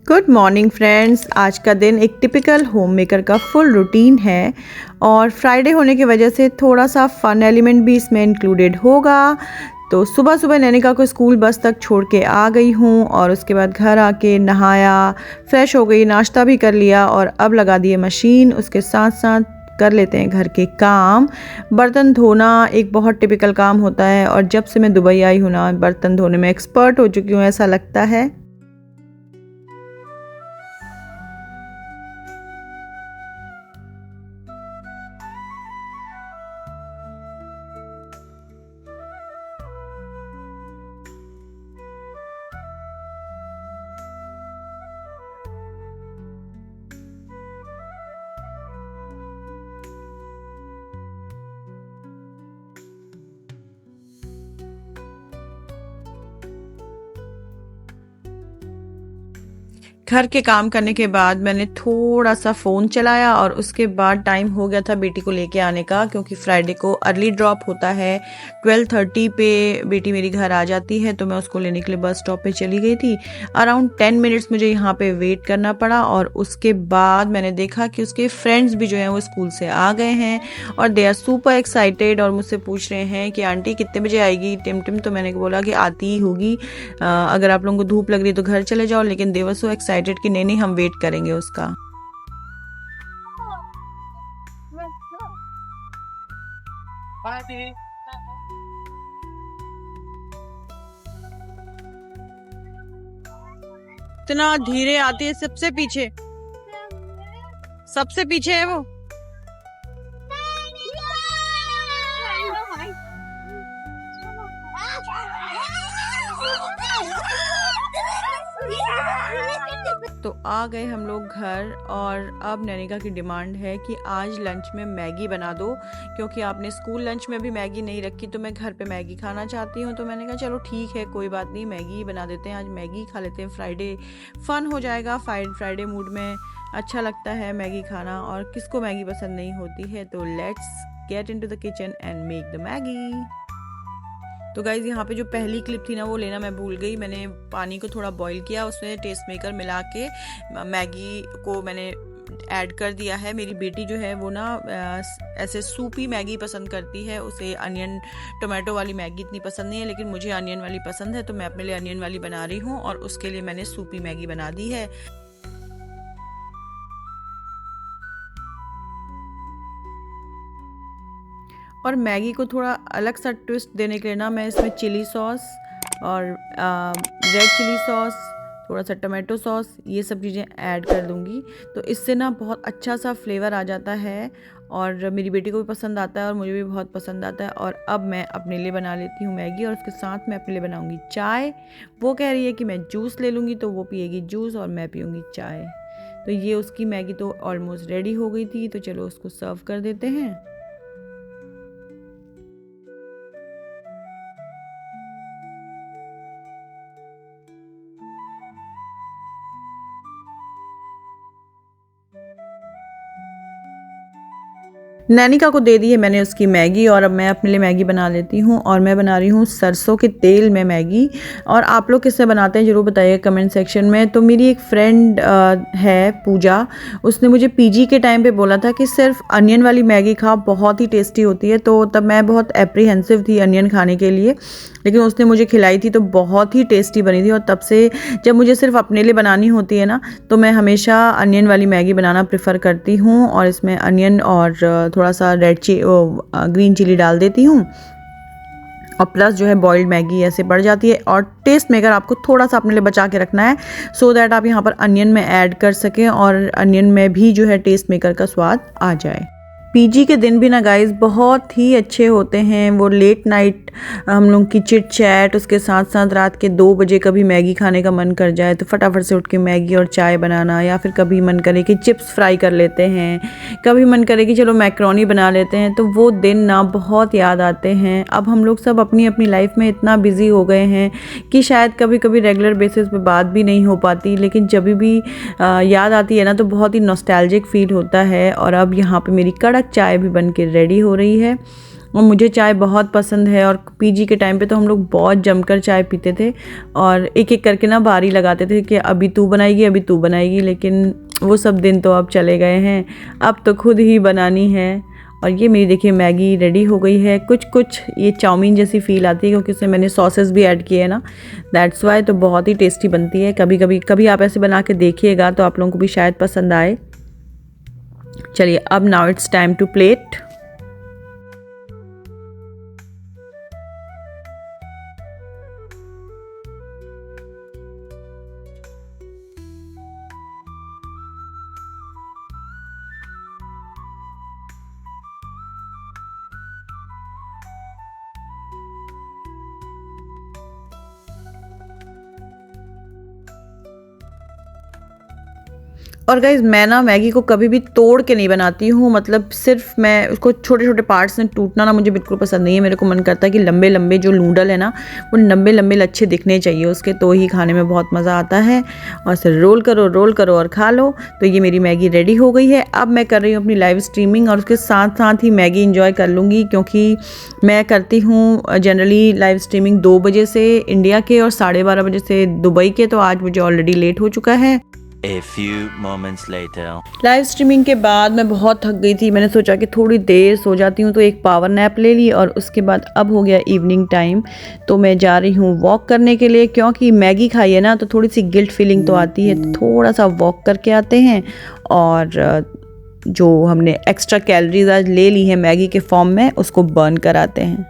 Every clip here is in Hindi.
Good morning friends. आज का दिन एक टिपिकल होम मेकर का फुल रूटीन है और फ्राइडे होने की वजह से थोड़ा सा फन एलिमेंट भी इसमें इंक्लूडेड होगा। तो सुबह सुबह नैनिका को स्कूल बस तक छोड़ के आ गई हूँ और उसके बाद घर आके नहाया, फ्रेश हो गई, नाश्ता भी कर लिया और अब लगा दिए मशीन। उसके साथ साथ कर लेते हैं घर के काम। बर्तन धोना एक बहुत टिपिकल काम होता है और जब से मैं दुबई आई हूँ ना, बर्तन धोने में एक्सपर्ट हो चुकी हूँ ऐसा लगता है। घर के काम करने के बाद मैंने थोड़ा सा फ़ोन चलाया और उसके बाद टाइम हो गया था बेटी को लेके आने का, क्योंकि फ्राइडे को अर्ली ड्रॉप होता है। 12:30 पे बेटी मेरी घर आ जाती है, तो मैं उसको लेने के लिए बस स्टॉप पे चली गई थी। अराउंड 10 मिनट्स मुझे यहाँ पे वेट करना पड़ा और उसके बाद मैंने देखा कि उसके फ्रेंड्स भी जो हैं वो स्कूल से आ गए हैं और दे आर सुपर एक्साइटेड और मुझसे पूछ रहे हैं कि आंटी कितने बजे आएगी टिम। तो मैंने बोला कि आती ही होगी, अगर आप लोगों को धूप लग रही है तो घर चले जाओ, लेकिन दे वर सो एक्साइटेड कि नहीं हम वेट करेंगे उसका। इतना धीरे आती है, सबसे पीछे है वो। तो आ गए हम लोग घर और अब नैनिका की डिमांड है कि आज लंच में मैगी बना दो, क्योंकि आपने स्कूल लंच में भी मैगी नहीं रखी तो मैं घर पे मैगी खाना चाहती हूँ। तो मैंने कहा चलो ठीक है, कोई बात नहीं, मैगी ही बना देते हैं, आज मैगी खा लेते हैं। फ्राइडे फन हो जाएगा, फ्राइडे मूड में अच्छा लगता है मैगी खाना, और किसको मैगी पसंद नहीं होती है। तो let's get into the kitchen and make the Maggi. तो गाइज़ यहाँ पे जो पहली क्लिप थी ना वो लेना मैं भूल गई। मैंने पानी को थोड़ा बॉईल किया, उसमें टेस्ट मेकर मिला के मैगी को मैंने ऐड कर दिया है। मेरी बेटी जो है वो ना ऐसे सूपी मैगी पसंद करती है, उसे अनियन टोमेटो वाली मैगी इतनी पसंद नहीं है, लेकिन मुझे अनियन वाली पसंद है, तो मैं अपने लिए अनियन वाली बना रही हूँ और उसके लिए मैंने सूपी मैगी बना दी है। और मैगी को थोड़ा अलग सा ट्विस्ट देने के लिए ना मैं इसमें चिली सॉस और रेड चिली सॉस, थोड़ा सा टमाटो सॉस, ये सब चीज़ें ऐड कर दूँगी। तो इससे ना बहुत अच्छा सा फ्लेवर आ जाता है और मेरी बेटी को भी पसंद आता है और मुझे भी बहुत पसंद आता है। और अब मैं अपने लिए बना लेती हूँ मैगी और उसके साथ मैं अपने लिए बनाऊँगी चाय। वो कह रही है कि मैं जूस ले लूँगी, तो वो पिएगी जूस और मैं पीऊँगी चाय। तो ये उसकी मैगी तो ऑलमोस्ट रेडी हो गई थी, तो चलो उसको सर्व कर देते हैं। नैनिका को दे दी है मैंने उसकी मैगी और अब मैं अपने लिए मैगी बना लेती हूँ। और मैं बना रही हूँ सरसों के तेल में मैगी। और आप लोग किससे बनाते हैं ज़रूर बताइए कमेंट सेक्शन में। तो मेरी एक फ्रेंड है पूजा, उसने मुझे पीजी के टाइम पे बोला था कि सिर्फ अनियन वाली मैगी खा, बहुत ही टेस्टी होती है। तो तब मैं बहुत एप्रीहेंसिव थी अनियन खाने के लिए, लेकिन उसने मुझे खिलाई थी तो बहुत ही टेस्टी बनी थी। और तब से जब मुझे सिर्फ अपने लिए बनानी होती है ना, तो मैं हमेशा अनियन वाली मैगी बनाना प्रेफर करती हूँ और इसमें अनियन और थोड़ा सा ग्रीन चिली डाल देती हूँ और प्लस जो है बॉइल्ड मैगी ऐसे बढ़ जाती है। और टेस्ट मेकर आपको थोड़ा सा अपने लिए बचा के रखना है, सो दैट आप यहाँ पर अनियन में ऐड कर सकें और अनियन में भी जो है टेस्ट मेकर का स्वाद आ जाए। पीजी के दिन भी ना गाइस बहुत ही अच्छे होते हैं। वो लेट नाइट हम लोग की चिट चैट, उसके साथ साथ रात के 2 बजे कभी मैगी खाने का मन कर जाए तो फटाफट से उठ के मैगी और चाय बनाना, या फिर कभी मन करे कि चिप्स फ्राई कर लेते हैं, कभी मन करे कि चलो मैक्रोनी बना लेते हैं। तो वो दिन ना बहुत याद आते हैं। अब हम लोग सब अपनी अपनी लाइफ में इतना बिजी हो गए हैं कि शायद कभी कभी रेगुलर बेसिस पे बात भी नहीं हो पाती, लेकिन जब भी याद आती है ना तो बहुत ही नॉस्टैल्जिक फील होता है। और अब यहाँ पे मेरी कड़क चाय भी बन के रेडी हो रही है। और मुझे चाय बहुत पसंद है और पीजी के टाइम पे तो हम लोग बहुत जमकर चाय पीते थे और एक एक करके ना बारी लगाते थे कि अभी तू बनाएगी अभी तू बनाएगी। लेकिन वो सब दिन तो अब चले गए हैं, अब तो खुद ही बनानी है। और ये मेरी देखिए मैगी रेडी हो गई है। कुछ कुछ ये चाउमीन जैसी फ़ील आती है क्योंकि इसमें मैंने सॉसेस भी ऐड किए हैं ना, दैट्स वाई। तो बहुत ही टेस्टी बनती है। कभी आप ऐसे बना के देखिएगा तो आप लोगों को भी शायद पसंद आए। चलिए अब now it's time to plate. और गाइज़ मैं ना मैगी को कभी भी तोड़ के नहीं बनाती हूँ, मतलब सिर्फ मैं उसको छोटे छोटे पार्ट्स में टूटना ना मुझे बिल्कुल पसंद नहीं है। मेरे को मन करता है कि लंबे लंबे जो नूडल है ना वो लंबे लंबे अच्छे दिखने चाहिए उसके, तो ही खाने में बहुत मज़ा आता है। और फिर रोल करो और खा लो। तो ये मेरी मैगी रेडी हो गई है। अब मैं कर रही हूँ अपनी लाइव स्ट्रीमिंग और उसके साथ साथ ही मैगी इंजॉय कर लूँगी, क्योंकि मैं करती हूँ जनरली लाइव स्ट्रीमिंग 2 बजे से इंडिया के और 12:30 बजे से दुबई के। तो आज मुझे ऑलरेडी लेट हो चुका है। A few moments later. Live streaming के बाद मैं बहुत थक गई थी। मैंने सोचा कि थोड़ी देर सो जाती हूँ, तो एक पावर नैप ले ली और उसके बाद अब हो गया इवनिंग टाइम। तो मैं जा रही हूँ वॉक करने के लिए, क्योंकि मैगी खाई है ना तो थोड़ी सी गिल्ट फीलिंग तो आती है। तो थोड़ा सा वॉक करके आते हैं और जो हमने एक्स्ट्रा कैलोरीज आज ले ली है मैगी के फॉर्म में उसको बर्न कराते हैं।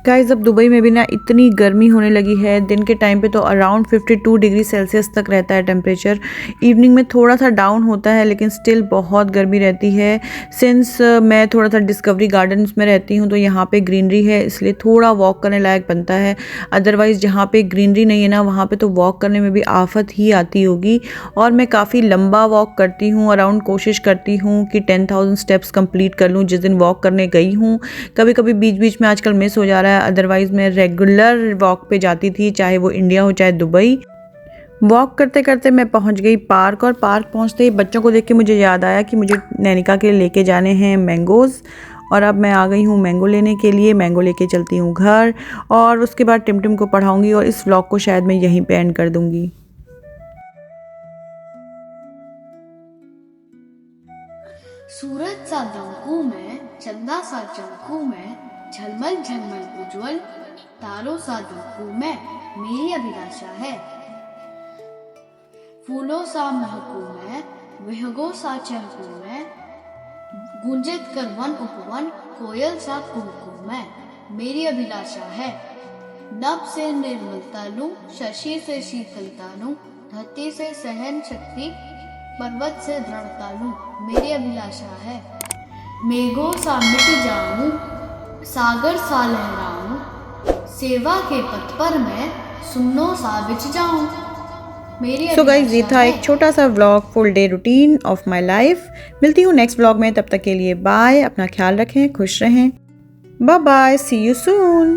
गाइस अब दुबई में भी ना इतनी गर्मी होने लगी है। दिन के टाइम पे तो अराउंड 52 डिग्री सेल्सियस तक रहता है टेम्परेचर। इवनिंग में थोड़ा सा डाउन होता है लेकिन स्टिल बहुत गर्मी रहती है। सिंस मैं थोड़ा सा डिस्कवरी गार्डन्स में रहती हूँ तो यहाँ पे ग्रीनरी है, इसलिए थोड़ा वॉक करने लायक बनता है। अदरवाइज़ जहाँ पे ग्रीनरी नहीं है ना वहाँ पे तो वॉक करने में भी आफत ही आती होगी। और मैं काफ़ी लंबा वॉक करती हूँ, अराउंड कोशिश करती हूँ कि 10,000 स्टेप्स कंप्लीट कर लूँ जिस दिन वॉक करने गई हूँ। कभी कभी बीच बीच में आजकल मिस हो जा रहा है, अदरवाइज़ मैं रेगुलर वॉक पे जाती थी, चाहे वो इंडिया हो चाहे दुबई। वॉक करते करते मैं पहुंच गई पार्क, और पार्क पहुंचते ही बच्चों को देख के मुझे याद आया कि मुझे नैनिका के लिए लेके जाने हैं मैंगोज़। और अब मैं आ गई हूँ मैंगो लेने के लिए। मैंगो लेके चलती हूँ घर और उसके बाद टिमटिम को पढ़ाऊँगी और इस व्लॉग को शायद मैं यहीं पे एंड कर दूँगी। सूरज सा दंकू में, चंदा सा चंकू में, झलमल झलमल उज्जवल तारों सा दंकू में मेरी अभिलाषा है। फूलों सा महकू में, विहगों सा चहकू में, गूंजित कर वन उपवन कोयल सा कुहकू में मेरी अभिलाषा है। नभ से निर्मलता लूं, शशि से शीतलता लूं, धरती से सहन शक्ति, पर्वत से दृढ़ता लूं मेरी अभिलाषा है। मेघों सा मिट जाऊं, सागर सा लहराऊं, सेवा के पथ पर मैं सुमनों सा बिछ जाऊं मेरी सो गाइस ये था एक छोटा सा vlog, full day routine of my life. मिलती हूँ नेक्स्ट व्लॉग में, तब तक के लिए बाय। अपना ख्याल रखें, खुश रहें, bye bye, see you soon.